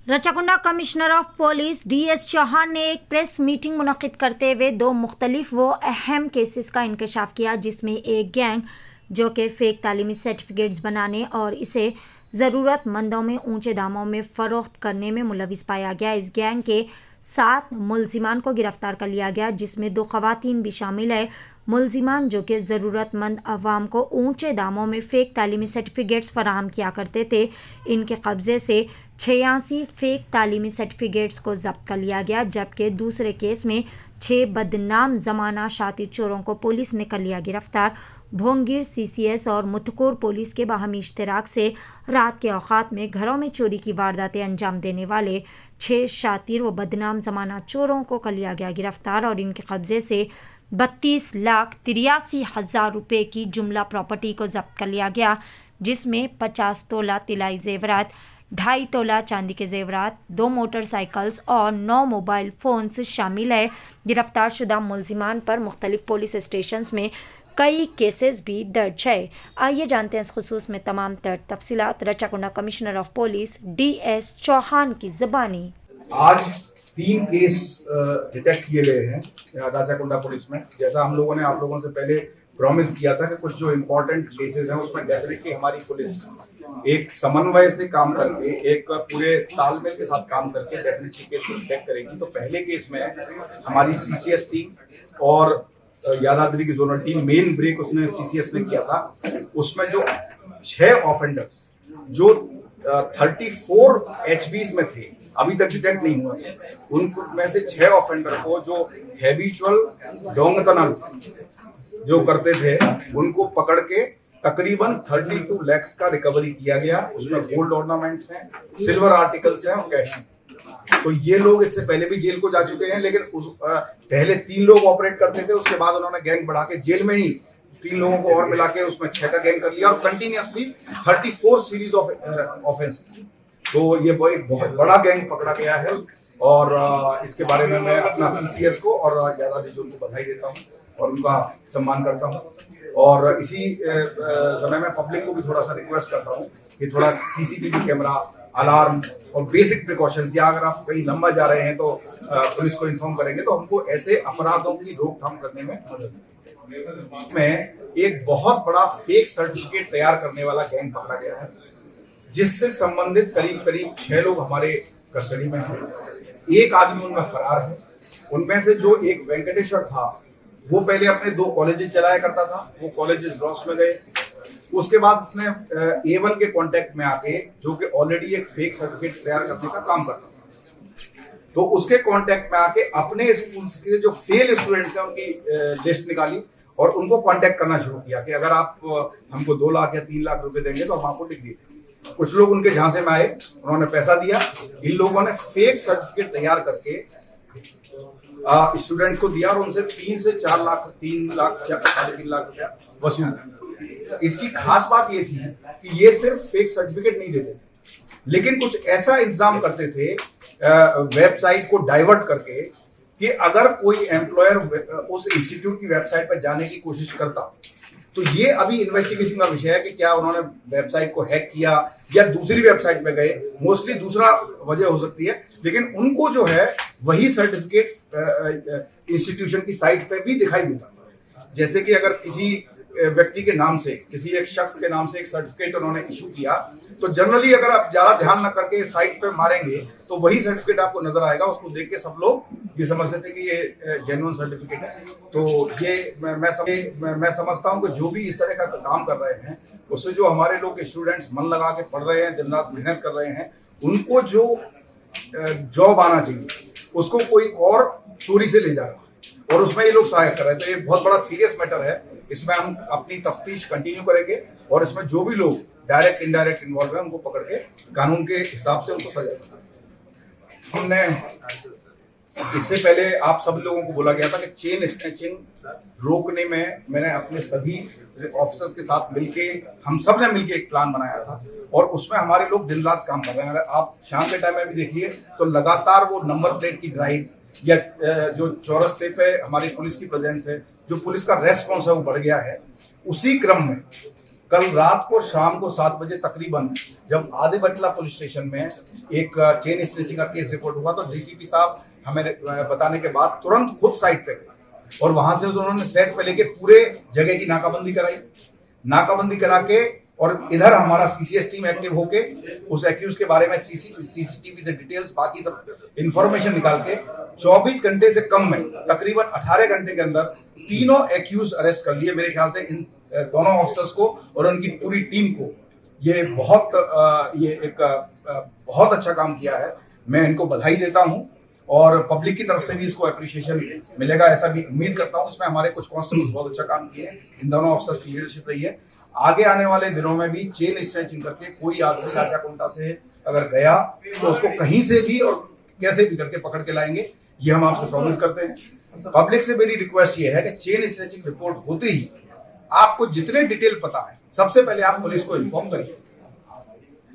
Rachakonda commissioner of police DS Chauhan ने एक press meeting मुनक्किद करते हुए दो मुख्तलिफ व अहम केसेस का इंकशाफ किया, जिसमें एक गैंग जो कि फेक तालीमी सर्टिफिकेट्स बनाने और इसे ज़रूरतमंदों में ऊंचे दामों में फ़रोख्त करने में मुलविस पाया गया। इस गैंग के 7 मुलजिमान को गिरफ्तार कर लिया गया, जिसमें 2 ख़वातीन भी शामिल है। मुलजिमान जो कि ज़रूरतमंद अवाम को ऊंचे दामों में फ़ेक तालीमी सर्टिफिकेट्स फराहम किया करते थे, इनके कब्ज़े से 86 फेक तालीमी सर्टिफिकेट्स को जब्त कर लिया गया, जबकि दूसरे केस में 6 बदनाम जमाना शातिर चोरों को पुलिस ने कर लिया गिरफ्तार। भोंगीर सीसीएस और मुथकोर पुलिस के बाहमी इश्तराक से रात के औकात में घरों में चोरी की वारदातें अंजाम देने वाले 6 शातिर व बदनाम जमाना चोरों को कर लिया गया गिरफ्तार और इनके कब्जे से 32,83,000 रुपये की जुमला प्रॉपर्टी को जब्त कर लिया गया, जिसमें 50 तोला तिलाई जेवरात, 2.5 तोला चांदी के जेवरात, 2 मोटरसाइकिल्स और 9 मोबाइल फ़ोन्स शामिल है। गिरफ्तार शुदा मुलजिमान पर मुख्तलिफ पुलिस स्टेशंस में कई केसेस भी दर्ज है। आइए जानते हैं इस खुसूस में तमाम तर तफसीलात Rachakonda commissioner of police DS Chauhan की ज़बानी। आज 3 केस डिटेक्ट किए गए हैं राचाकुंडा पुलिस में। जैसा हम लोगों ने आप लोगों से पहले प्रॉमिस किया था कि कुछ जो इम्पोर्टेंट केसेस हैं उसमें डेफिनेटली हमारी पुलिस एक समन्वय से काम करके, एक पूरे तालमेल के साथ काम करके डेफिनेटली केस को डिटेक्ट करेगी। तो पहले केस में हमारी सीसीएस टीम और यादाद्री की जोनल टीम, मेन ब्रेक उसने सीसीएस ने किया था। उसमें जो 6 ऑफेंडर्स जो 34 एचबीज में थे, अभी तक डिटेक्ट नहीं हुआ था, उनमें से 6 ऑफेंडर को जो हैबिचुअल डोंगतनल जो करते थे उनको पकड़ के तकरीबन 32 लाख का रिकवरी किया गया। उसमें गोल्ड ऑर्नामेंट्स हैं, सिल्वर आर्टिकल्स हैं और कैश हैं। तो ये लोग इससे पहले भी जेल को जा चुके हैं, लेकिन पहले 3 लोग ऑपरेट करते थे, उसके बाद उन्होंने गैंग बढ़ा के जेल में ही 3 लोगों को और मिला के उसमें 6 का गैंग कर लिया और कंटिन्यूअसली 34 सीरीज ऑफ ऑफेंस। तो ये एक बहुत बड़ा गैंग पकड़ा गया है और इसके बारे में मैं अपना सीसीएस को और यादाद्री जोन को बधाई देता हूँ और उनका सम्मान करता हूँ। और इसी समय में पब्लिक को भी थोड़ा सा रिक्वेस्ट करता हूँ कि थोड़ा सीसीटीवी कैमरा, अलार्म और बेसिक प्रिकॉशंस, या अगर आप कहीं लंबा जा रहे हैं तो पुलिस को इन्फॉर्म करेंगे तो हमको ऐसे अपराधों की रोकथाम करने में मदद मिलेगी। में एक बहुत बड़ा फेक सर्टिफिकेट तैयार करने वाला गैंग पकड़ा गया है, जिससे संबंधित करीब 6 लोग हमारे कस्टडी में हैं। एक आदमी उनमें फरार है। उनमें से जो एक वेंकटेश्वर था, वो पहले अपने 2 कॉलेजेस चलाया करता था, वो कॉलेजेस लॉस में गए। उसके बाद उसने A1 के कांटेक्ट में आके, जो कि ऑलरेडी एक फेक सर्टिफिकेट तैयार करने का काम करता था, तो उसके कांटेक्ट में आके अपने स्कूल के जो फेल स्टूडेंट्स हैं उनकी लिस्ट निकाली और उनको कांटेक्ट करना शुरू किया कि अगर आप हमको 2 लाख या 3 लाख रुपए देंगे तो हम आपको डिग्री देंगे। कुछ लोग उनके झांसे में आए, उन्होंने पैसा दिया। इन लोगों ने फेक सर्टिफिकेट तैयार करके स्टूडेंट्स को दिया और उनसे 3 से 4 लाख, 3 लाख, 3.5 लाख रुपया वसूल। इसकी खास बात ये थी कि ये सिर्फ फेक सर्टिफिकेट नहीं देते थे, लेकिन कुछ ऐसा इंतजाम करते थे वेबसाइट को डाइवर्ट करके कि अगर कोई एम्प्लॉयर उस इंस्टीट्यूट की वेबसाइट पर जाने की कोशिश करता, तो ये अभी इन्वेस्टिगेशन का विषय है कि क्या उन्होंने वेबसाइट को हैक किया या दूसरी वेबसाइट पे गए। मोस्टली दूसरा वजह हो सकती है, लेकिन उनको जो है वही सर्टिफिकेट इंस्टीट्यूशन की साइट पे भी दिखाई देता था। जैसे कि अगर किसी व्यक्ति के नाम से, किसी एक शख्स के नाम से एक सर्टिफिकेट उन्होंने इशू किया, तो जनरली अगर आप ज्यादा ध्यान न करके साइट पे मारेंगे तो वही सर्टिफिकेट आपको नजर आएगा। उसको देख के सब लोग ये समझते थे कि ये जेन्युइन सर्टिफिकेट है। तो ये मैं समझता हूँ कि जो भी इस तरह का काम कर रहे हैं, उससे जो हमारे लोग स्टूडेंट्स मन लगा के पढ़ रहे हैं, दिन रात मेहनत कर रहे हैं, उनको जो जॉब आना चाहिए उसको कोई और चोरी से ले जा रहा है और उसमें ये लोग सहायक कर रहे हैं। तो ये बहुत बड़ा सीरियस मैटर है। इसमें हम अपनी तफ्तीश कंटिन्यू करेंगे और इसमें जो भी लोग डायरेक्ट इनडायरेक्ट इन्वॉल्व हैं उनको पकड़ के कानून के हिसाब से उनको सजा देना। हमने इससे पहले आप सब लोगों को बोला गया था कि चेन स्नैचिंग रोकने में मैंने अपने सभी ऑफिसर्स के साथ मिलके, हम सब ने मिलके एक प्लान बनाया था और उसमें हमारे लोग दिन रात काम कर रहे हैं। अगर आप शाम के टाइम में भी देखिए तो लगातार वो नंबर प्लेट की ड्राइव या जो चौरस्ते पे हमारी पुलिस की प्रेजेंस है, जो पुलिस का रेस्पॉन्स है वो बढ़ गया है। उसी क्रम में कल रात को शाम को 7 बजे तकरीबन जब आदि बटला पुलिस स्टेशन में एक चेन स्नैचिंग का केस रिपोर्ट हुआ, तो डीसीपी साहब हमें बताने के बाद तुरंत खुद साइट पे गए और वहां से उन्होंने सेट पे लेके पूरे जगह की नाकाबंदी कराई। नाकाबंदी करा के और इधर हमारा सीसीएस टीम एक्टिव होके उस एक्यूज के बारे में सीसीटीवी से डिटेल्स बाकी सब इंफॉर्मेशन निकाल के 24 घंटे से कम में तकरीबन 18 घंटे के अंदर तीनों एक्यूज अरेस्ट कर लिए। मेरे ख्याल से इन दोनों ऑफिसर्स को और उनकी पूरी टीम को ये बहुत अच्छा काम किया है। मैं इनको बधाई देता हूं और पब्लिक की तरफ से भी इसको अप्रिशिएशन मिलेगा, ऐसा भी उम्मीद करता हूं। इसमें हमारे कुछ कांस्टेबल्स बहुत अच्छा काम किए हैं, इन दोनों ऑफिसर्स की लीडरशिप रही है। आगे आने वाले दिनों में भी चेन स्नैचिंग करके कोई आदमी राजाकुंडा से अगर गया तो उसको कहीं से भी और कैसे भी करके पकड़ के लाएंगे, ये हम आपसे प्रॉमिस करते हैं। पब्लिक से मेरी रिक्वेस्ट ये है कि चेन स्नैचिंग रिपोर्ट होते ही आपको जितने डिटेल पता है सबसे पहले आप पुलिस को इन्फॉर्म करिए,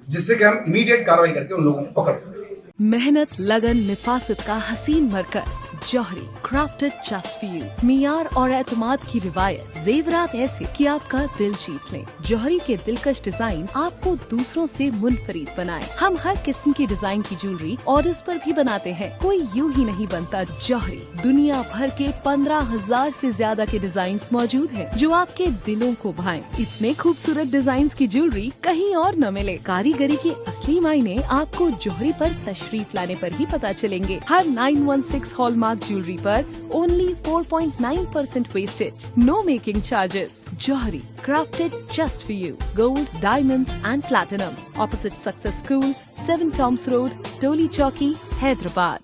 जिससे कि हम इमीडिएट कार्रवाई करके उन लोगों को पकड़ सकें। मेहनत, लगन, निफासत का हसीन मरकज जौहरी, क्राफ्टेड जस्ट फॉर यू। मियार और एतमाद की रिवायत, जेवरात ऐसे कि आपका दिल जीत लें। जौहरी के दिलकश डिजाइन आपको दूसरों से मुनफरिद बनाए। हम हर किस्म की डिजाइन की ज्वेलरी ऑर्डर्स पर भी बनाते हैं, कोई यूं ही नहीं बनता। जौहरी दुनिया भर के 15,000 से ज्यादा के डिजाइन मौजूद हैं, जो आपके दिलों को भाएं। इतने खूबसूरत डिजाइन की ज्वेलरी कहीं और न मिले। कारीगरी के असली मायने आपको जौहरी पर तशरीफ लाने पर ही पता चलेंगे। हर 916 हॉलमार्क ज्वेलरी पर only 4.9% wastage, no making charges. Jauhari, crafted just for you. Gold, diamonds and platinum. Opposite Success School, 7 Toms Road, Toli Chowki, Hyderabad.